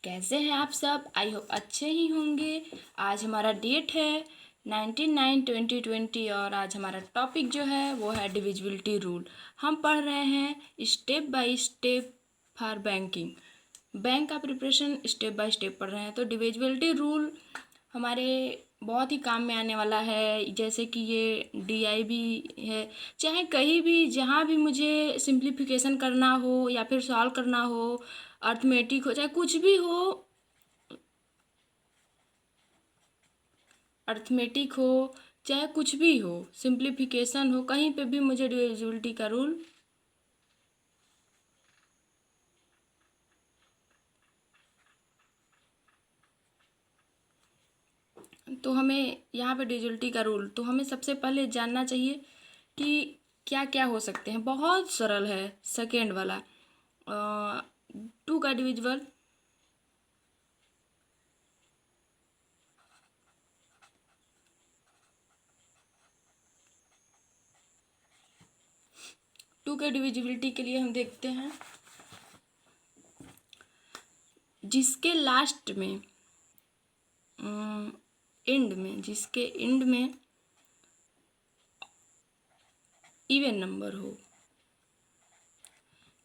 कैसे हैं आप सब? आई होप अच्छे ही होंगे। आज हमारा डेट है 19/9/2020 और आज हमारा टॉपिक जो है वो है डिविजिबिलिटी रूल। हम पढ़ रहे हैं step by step for banking. Bank का प्रिपरेशन स्टेप बाय स्टेप पढ़ रहे हैं, तो डिविजिबिलिटी रूल हमारे बहुत ही काम में आने वाला है। जैसे कि ये DI भी है, चाहे कहीं भी जहाँ भी मुझे सिंप्लीफिकेशन करना हो या फिर सॉल्व करना हो, अर्थमेटिक हो, चाहे कुछ भी हो, अर्थमेटिक हो चाहे कुछ भी हो, सिंप्लीफिकेशन हो, कहीं पे भी मुझे डिविजिबिलिटी का रूल तो हमें यहाँ पे डिविजिबिलिटी का रूल तो हमें सबसे पहले जानना चाहिए कि क्या क्या हो सकते हैं। बहुत सरल है। सेकेंड वाला 2 का डिविजिबल 2 के डिविजिबिलिटी के लिए हम देखते हैं जिसके लास्ट में जिसके एंड में इवन नंबर हो,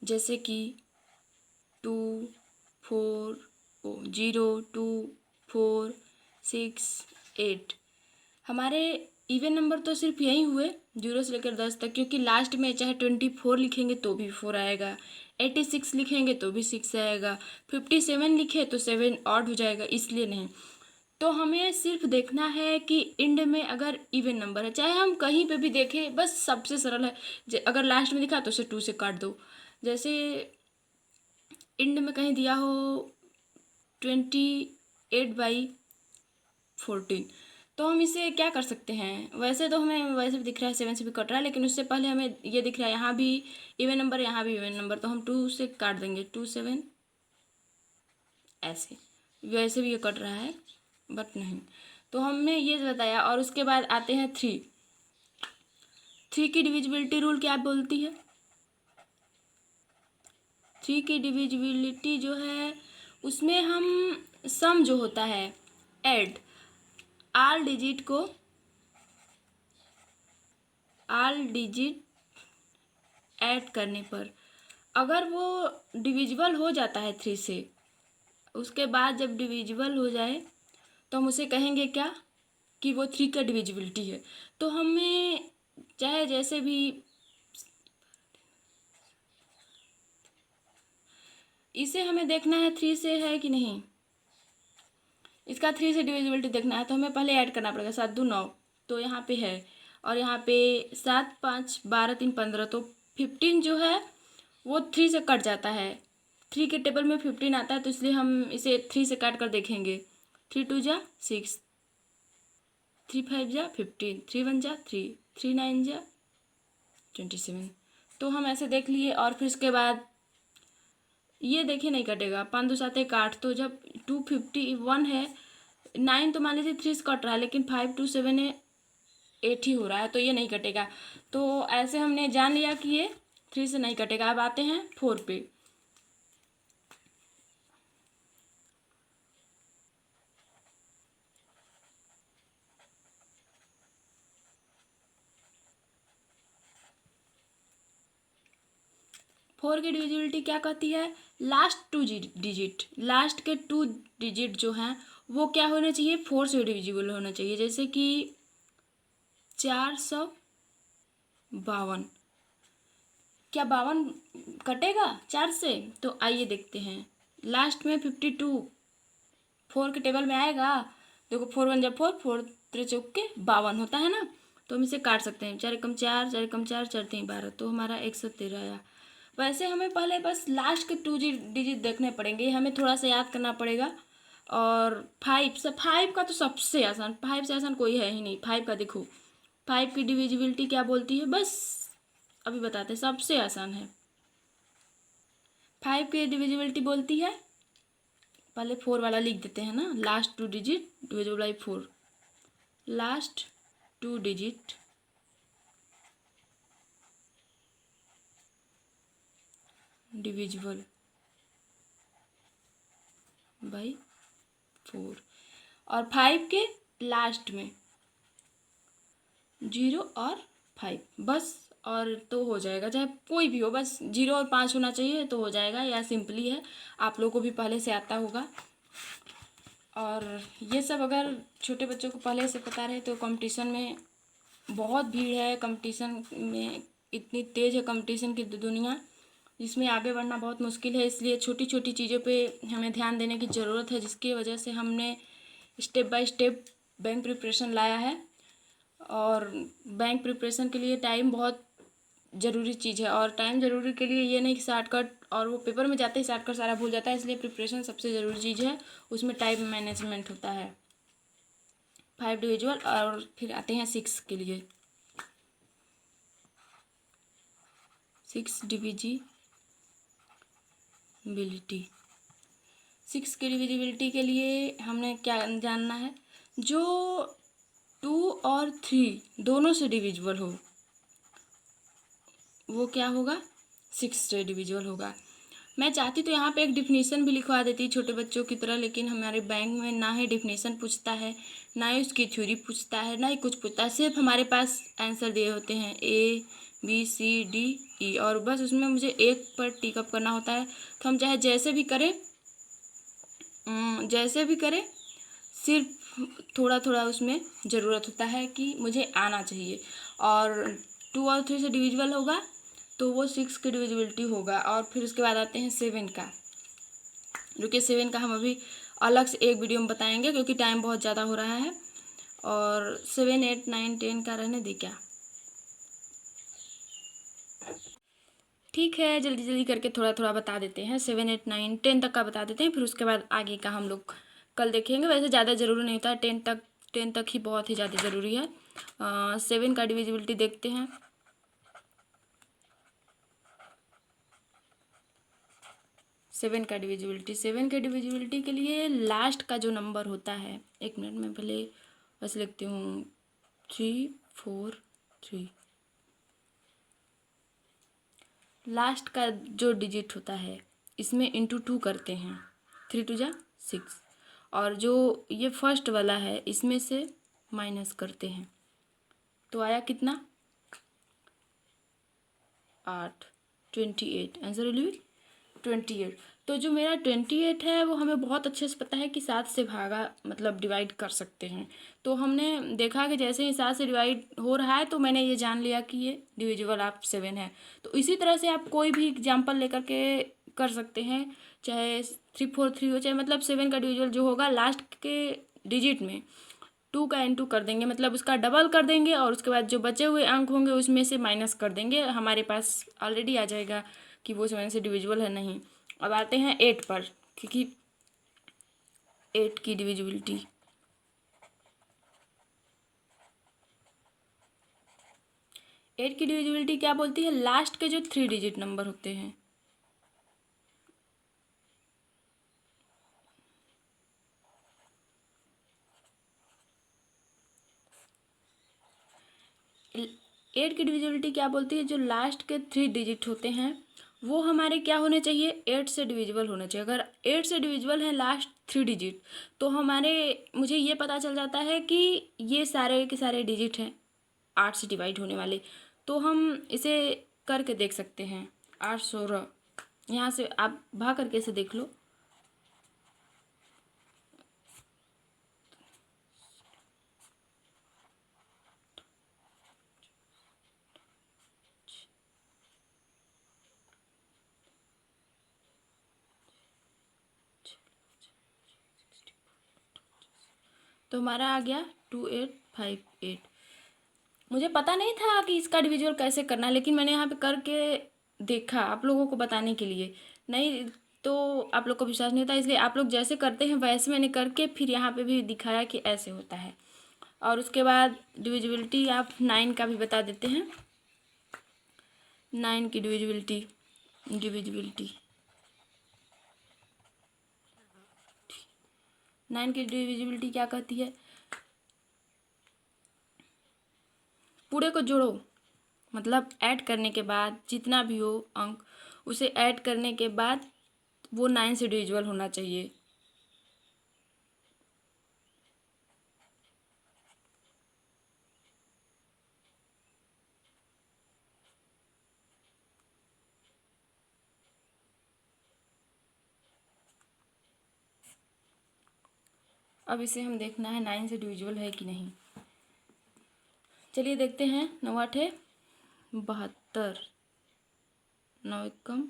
जैसे कि 2 4 0 2 4 6 8। हमारे इवन नंबर तो सिर्फ यही हुए 0 से लेकर 10 तक, क्योंकि लास्ट में चाहे 24 लिखेंगे तो भी 4 आएगा, 86 लिखेंगे तो भी 6 आएगा, 57 लिखे तो 7 ऑड हो जाएगा, इसलिए नहीं। तो हमें सिर्फ देखना है कि इंड में अगर इवन नंबर है, चाहे हम कहीं पे भी देखें, बस सबसे सरल है। अगर लास्ट में दिखा तो उसे 2 से काट दो। जैसे इंड में कहीं दिया हो 28/14, तो हम इसे क्या कर सकते हैं? वैसे तो हमें वैसे भी दिख रहा है 7 से भी कट रहा है, लेकिन उससे पहले हमें ये दिख रहा है यहाँ भी इवन नंबर, यहाँ भी इवन नंबर, तो हम 2 से काट देंगे। 2 7 ऐसे, वैसे भी ये कट रहा है बट नहीं, तो हमने ये बताया। और उसके बाद आते हैं 3 की डिविजिबिलिटी रूल क्या बोलती है? 3 की डिविजिबिलिटी जो है उसमें हम सम जो होता है, ऐड ऑल डिजिट ऐड करने पर अगर वो डिविजिबल हो जाता है 3 से, उसके बाद जब डिविजिबल हो जाए तो हम उसे कहेंगे क्या कि वो 3 का डिविजिबिलिटी है। तो हमें चाहे जैसे भी इसे हमें देखना है 3 से है कि नहीं, इसका 3 से डिविजिबिलिटी देखना है, तो हमें पहले ऐड करना पड़ेगा। 7 2 9 तो यहाँ पे है, और यहाँ पे 7 5 12 3 15, तो 15 जो है वो 3 से कट जाता है। 3 के टेबल में 15 आता है, तो इसलिए हम इसे 3 से काट कर देखेंगे। 3 2 जा 6, 3 5 जा 15, 3 1 जा 3, 3 9 जा 27। तो हम ऐसे देख लिए, और फिर उसके बाद ये देखिए नहीं कटेगा। 5 2 7 1 8, तो जब 251 है, 9 तो मान लीजिए 3 से कट रहा है, लेकिन 5 2 7 है 8 ही हो रहा है, तो ये नहीं कटेगा। तो ऐसे हमने जान लिया कि ये 3 से नहीं कटेगा। अब आते हैं 4 पे। फोर की डिविजिबिलिटी क्या कहती है? लास्ट के 2 डिजिट जो हैं वो क्या होने चाहिए? 4 से डिविजिबल होना चाहिए। जैसे कि 452, क्या 52 कटेगा 4 से? तो आइए देखते हैं। लास्ट में 52 4 के टेबल में आएगा। देखो 4 1 जब 4 4 3 चौके 52 होता है ना, तो हम इसे काट सकते हैं। 4 एकम 4, 4 एकम 4, 4 3 12, तो हमारा 113 आया। वैसे हमें पहले बस लास्ट के 2 डिजिट देखने पड़ेंगे, हमें थोड़ा सा याद करना पड़ेगा। और 5 का तो सबसे आसान, 5 से आसान कोई है ही नहीं। 5 का देखो, 5 की डिविजिबिलिटी क्या बोलती है, बस अभी बताते हैं, सबसे आसान है। 5 की डिविजिबिलिटी बोलती है, पहले 4 वाला लिख देते हैं ना, last 2 digit divisible by 4, last 2 digit divisible by 4 और 5 के लास्ट में 0 और 5 बस, और तो हो जाएगा, चाहे कोई भी हो, बस 0 और 5 होना चाहिए तो हो जाएगा। या सिंपली है, आप लोगों को भी पहले से आता होगा। और ये सब अगर छोटे बच्चों को पहले से पता रहे तो कंपटीशन में बहुत भीड़ है, कंपटीशन में इतनी तेज़ है कंपटीशन की दुनिया, जिसमें आगे बढ़ना बहुत मुश्किल है। इसलिए छोटी छोटी चीज़ों पे हमें ध्यान देने की ज़रूरत है, जिसकी वजह से हमने step by step bank preparation लाया है। और बैंक प्रिपरेशन के लिए टाइम बहुत ज़रूरी चीज़ है, और टाइम ज़रूरी के लिए ये नहीं कि शॉर्टकट, और वो पेपर में जाते ही शॉर्टकट सारा भूल जाता है। इसलिए प्रिपरेशन सबसे ज़रूरी चीज़ है, उसमें टाइम मैनेजमेंट होता है। 5 डिविजुअल, और फिर आते हैं 6 के लिए। 6 डिविजिबिलिटी। 6 की डिविजिबिलिटी के लिए हमने क्या जानना है, जो 2 और 3 दोनों से डिविजिबल हो वो क्या होगा, 6 से डिविजिबल होगा। मैं चाहती तो यहाँ पे एक डिफिनीसन भी लिखवा देती छोटे बच्चों की तरह, लेकिन हमारे बैंक में ना ही डिफिनीसन पूछता है, ना ही उसकी थ्योरी पूछता है, ना ही कुछ पूछता है। सिर्फ हमारे पास आंसर दिए होते हैं ABCDE, और बस उसमें मुझे एक पर टिक अप करना होता है। तो हम चाहे जैसे भी करें, सिर्फ थोड़ा थोड़ा उसमें ज़रूरत होता है कि मुझे आना चाहिए। और 2 और 3 से डिविजिबल होगा तो वो 6 की डिविजिबिलिटी होगा। और फिर उसके बाद आते हैं 7 का, जो कि 7 का हम अभी अलग से एक वीडियो में बताएंगे, क्योंकि टाइम बहुत ज़्यादा हो रहा है। और 7, 8, 9, 10 का रहने दी क्या, ठीक है, जल्दी जल्दी करके थोड़ा थोड़ा बता देते हैं। 7, 8, 9, 10 तक का बता देते हैं, फिर उसके बाद आगे का हम लोग कल देखेंगे। वैसे ज़्यादा ज़रूरी नहीं होता, 10 तक ही बहुत ही ज़्यादा ज़रूरी है। 7 का डिविजिबिलिटी देखते हैं। 7 का डिविजिबिलिटी के लिए लास्ट का जो नंबर होता है, एक मिनट में पहले बस लिखती हूँ, 3, 4, 3। लास्ट का जो डिजिट होता है इसमें इंटू 2 करते हैं, 3 2 जा 6, और जो ये फर्स्ट वाला है इसमें से माइनस करते हैं, तो आया कितना, 8, 28। Answer will be 28। तो जो मेरा 28 है वो हमें बहुत अच्छे से पता है कि 7 से भागा मतलब डिवाइड कर सकते हैं। तो हमने देखा कि जैसे ही 7 से डिवाइड हो रहा है तो मैंने ये जान लिया कि ये डिविजिबल ऑफ 7 है। तो इसी तरह से आप कोई भी एग्जाम्पल लेकर के कर सकते हैं, चाहे 3 4 3 हो, चाहे मतलब 7 का डिविजिबल जो होगा लास्ट के डिजिट में 2 का इंटू कर देंगे, मतलब उसका डबल कर देंगे, और उसके बाद जो बचे हुए अंक होंगे उसमें से माइनस कर देंगे। हमारे पास ऑलरेडी आ जाएगा कि वो 7 से डिविजिबल है नहीं। अब आते हैं 8 पर, क्योंकि 8 की डिविजिबिलिटी, क्या बोलती है, लास्ट के जो 3 डिजिट नंबर होते हैं, एट की डिविजिबिलिटी क्या बोलती है, जो लास्ट के 3 डिजिट होते हैं वो हमारे क्या होने चाहिए, 8 से डिविजिबल होना चाहिए। अगर 8 से डिविजिबल है लास्ट 3 डिजिट, तो मुझे ये पता चल जाता है कि ये सारे के सारे डिजिट हैं 8 से डिवाइड होने वाले। तो हम इसे करके देख सकते हैं। 8 16, यहाँ से आप भाग करके इसे देख लो। तो हमारा आ गया 2858। मुझे पता नहीं था कि इसका डिविजुअल कैसे करना है, लेकिन मैंने यहाँ पे करके देखा आप लोगों को बताने के लिए। नहीं तो आप लोग को विश्वास नहीं होता, इसलिए आप लोग जैसे करते हैं वैसे मैंने करके फिर यहाँ पे भी दिखाया कि ऐसे होता है। और उसके बाद डिविजिबिलिटी आप 9 का भी बता देते हैं। 9 की डिविजिबिलिटी 9 की डिविजिबिलिटी क्या कहती है, पूरे को जोड़ो, मतलब ऐड करने के बाद जितना भी हो अंक उसे ऐड करने के बाद वो 9 से डिविजिबल होना चाहिए। अब इसे हम देखना है 9 से डिविजिबल है कि नहीं। चलिए देखते हैं। 9 8 72, 9 एकम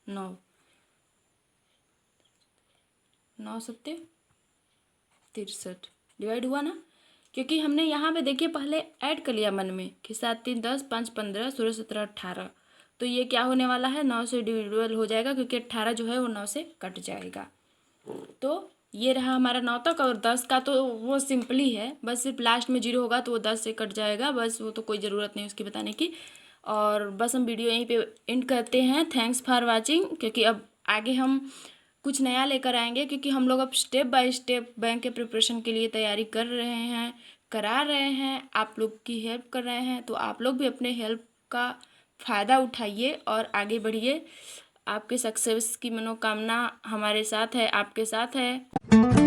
9, 9 7 63 डिवाइड हुआ ना, क्योंकि हमने यहाँ पे देखिए पहले ऐड कर लिया मन में कि 7 3 10 5 15 16 17 18, तो ये क्या होने वाला है 9 से डिविजिबल हो जाएगा, क्योंकि 18 जो है वो 9 से कट जाएगा। तो ये रहा हमारा 9 तक, और 10 का तो वो सिंपल ही है, बस सिर्फ लास्ट में 0 होगा तो वो 10 से कट जाएगा, बस वो तो कोई ज़रूरत नहीं उसकी बताने की। और बस हम वीडियो यहीं पे एंड करते हैं। थैंक्स फॉर वाचिंग, क्योंकि अब आगे हम कुछ नया लेकर आएंगे, क्योंकि हम लोग अब स्टेप बाय स्टेप बैंक के प्रिपरेशन के लिए तैयारी कर रहे हैं, करा रहे हैं, आप लोग की हेल्प कर रहे हैं, तो आप लोग भी अपने हेल्प का फ़ायदा उठाइए और आगे बढ़िए। आपके सक्सेस की मनोकामना हमारे साथ है, आपके साथ है।